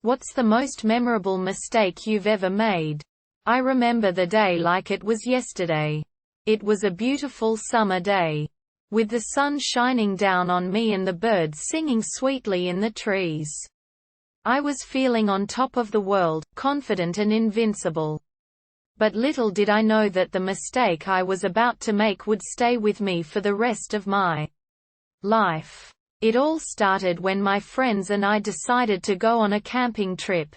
What's the most memorable mistake you've ever made? I remember the day like it was yesterday. It was a beautiful summer day, with the sun shining down on me and the birds singing sweetly in the trees. I was feeling on top of the world, confident and invincible. But little did I know that the mistake I was about to make would stay with me for the rest of my life. It all started when my friends and I decided to go on a camping trip.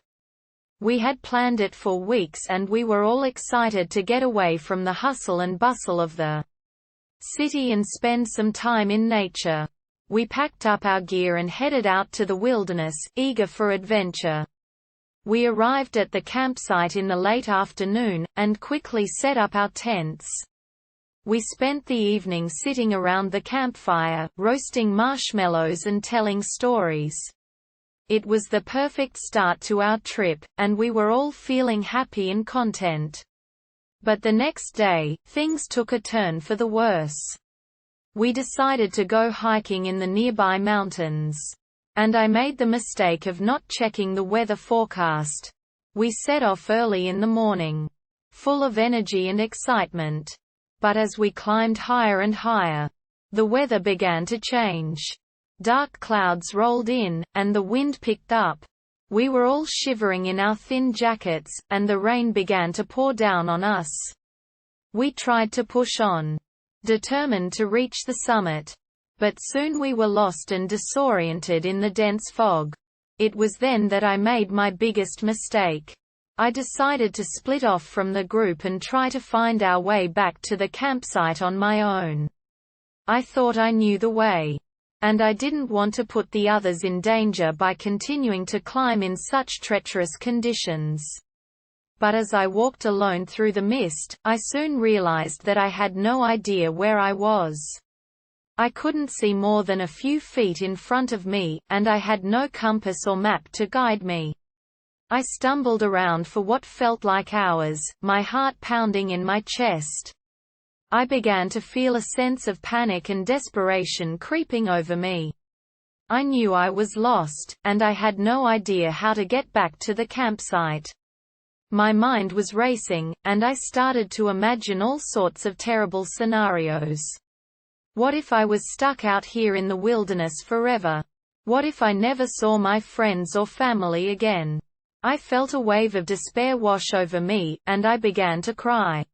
We had planned it for weeks and we were all excited to get away from the hustle and bustle of the city and spend some time in nature. We packed up our gear and headed out to the wilderness, eager for adventure. We arrived at the campsite in the late afternoon, and quickly set up our tents. We spent the evening sitting around the campfire, roasting marshmallows and telling stories. It was the perfect start to our trip, and we were all feeling happy and content. But the next day, things took a turn for the worse. We decided to go hiking in the nearby mountains. And I made the mistake of not checking the weather forecast. We set off early in the morning, full of energy and excitement. But as we climbed higher and higher, the weather began to change. Dark clouds rolled in, and the wind picked up. We were all shivering in our thin jackets, and the rain began to pour down on us. We tried to push on, determined to reach the summit. But soon we were lost and disoriented in the dense fog. It was then that I made my biggest mistake. I decided to split off from the group and try to find our way back to the campsite on my own. I thought I knew the way. And I didn't want to put the others in danger by continuing to climb in such treacherous conditions. But as I walked alone through the mist, I soon realized that I had no idea where I was. I couldn't see more than a few feet in front of me, and I had no compass or map to guide me. I stumbled around for what felt like hours, my heart pounding in my chest. I began to feel a sense of panic and desperation creeping over me. I knew I was lost, and I had no idea how to get back to the campsite. My mind was racing, and I started to imagine all sorts of terrible scenarios. What if I was stuck out here in the wilderness forever? What if I never saw my friends or family again? I felt a wave of despair wash over me, and I began to cry.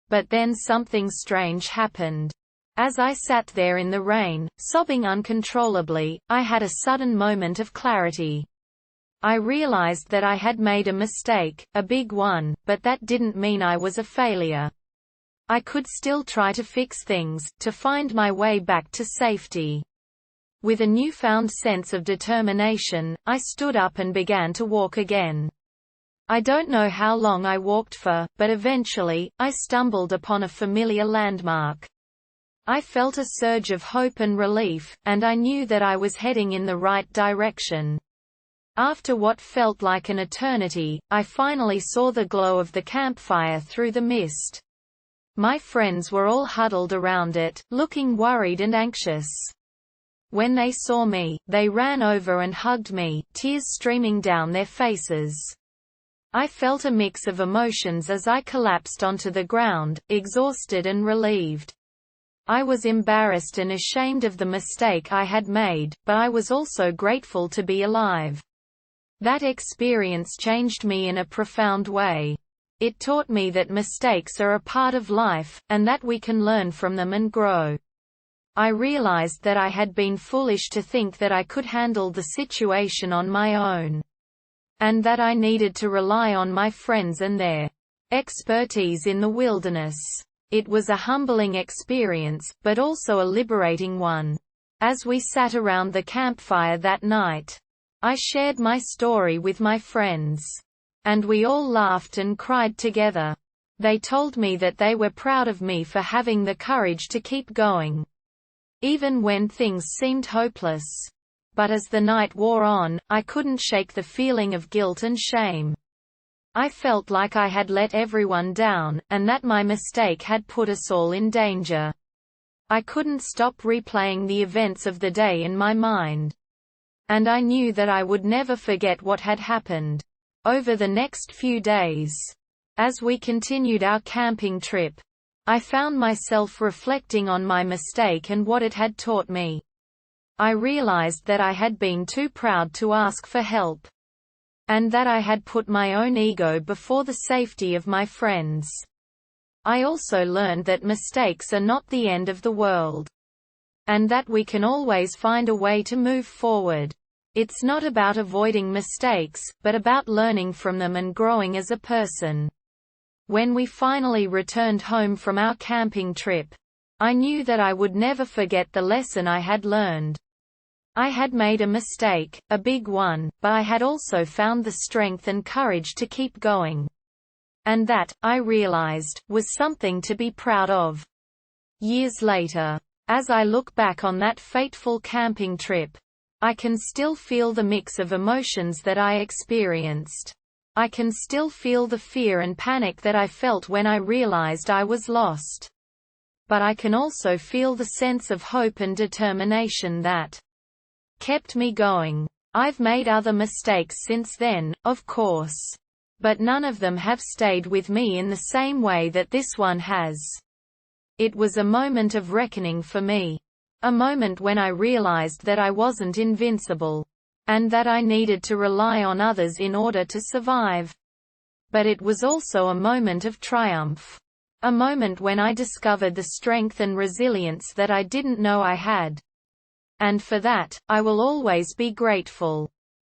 But then something strange happened. As I sat there in the rain, sobbing uncontrollably, I had a sudden moment of clarity. I realized that I had made a mistake, a big one, but that didn't mean I was a failure. I could still try to fix things, to find my way back to safety. With a newfound sense of determination, I stood up and began to walk again. I don't know how long I walked for, but eventually, I stumbled upon a familiar landmark. I felt a surge of hope and relief, and I knew that I was heading in the right direction. After what felt like an eternity, I finally saw the glow of the campfire through the mist. My friends were all huddled around it, looking worried and anxious. When they saw me, they ran over and hugged me, tears streaming down their faces. I felt a mix of emotions as I collapsed onto the ground, exhausted and relieved. I was embarrassed and ashamed of the mistake I had made, but I was also grateful to be alive. That experience changed me in a profound way. It taught me that mistakes are a part of life, and that we can learn from them and grow. I realized that I had been foolish to think that I could handle the situation on my own. And that I needed to rely on my friends and their expertise in the wilderness. It was a humbling experience, but also a liberating one. As we sat around the campfire that night, I shared my story with my friends. And we all laughed and cried together. They told me that they were proud of me for having the courage to keep going, even when things seemed hopeless. But as the night wore on, I couldn't shake the feeling of guilt and shame. I felt like I had let everyone down, and that my mistake had put us all in danger. I couldn't stop replaying the events of the day in my mind. And I knew that I would never forget what had happened. Over the next few days, as we continued our camping trip, I found myself reflecting on my mistake and what it had taught me. I realized that I had been too proud to ask for help, and that I had put my own ego before the safety of my friends. I also learned that mistakes are not the end of the world, and that we can always find a way to move forward. It's not about avoiding mistakes, but about learning from them and growing as a person. When we finally returned home from our camping trip, I knew that I would never forget the lesson I had learned. I had made a mistake, a big one, but I had also found the strength and courage to keep going. And that, I realized, was something to be proud of. Years later, as I look back on that fateful camping trip, I can still feel the mix of emotions that I experienced. I can still feel the fear and panic that I felt when I realized I was lost. But I can also feel the sense of hope and determination that kept me going. I've made other mistakes since then, of course. But none of them have stayed with me in the same way that this one has. It was a moment of reckoning for me. A moment when I realized that I wasn't invincible, and that I needed to rely on others in order to survive. But it was also a moment of triumph. A moment when I discovered the strength and resilience that I didn't know I had. And for that, I will always be grateful.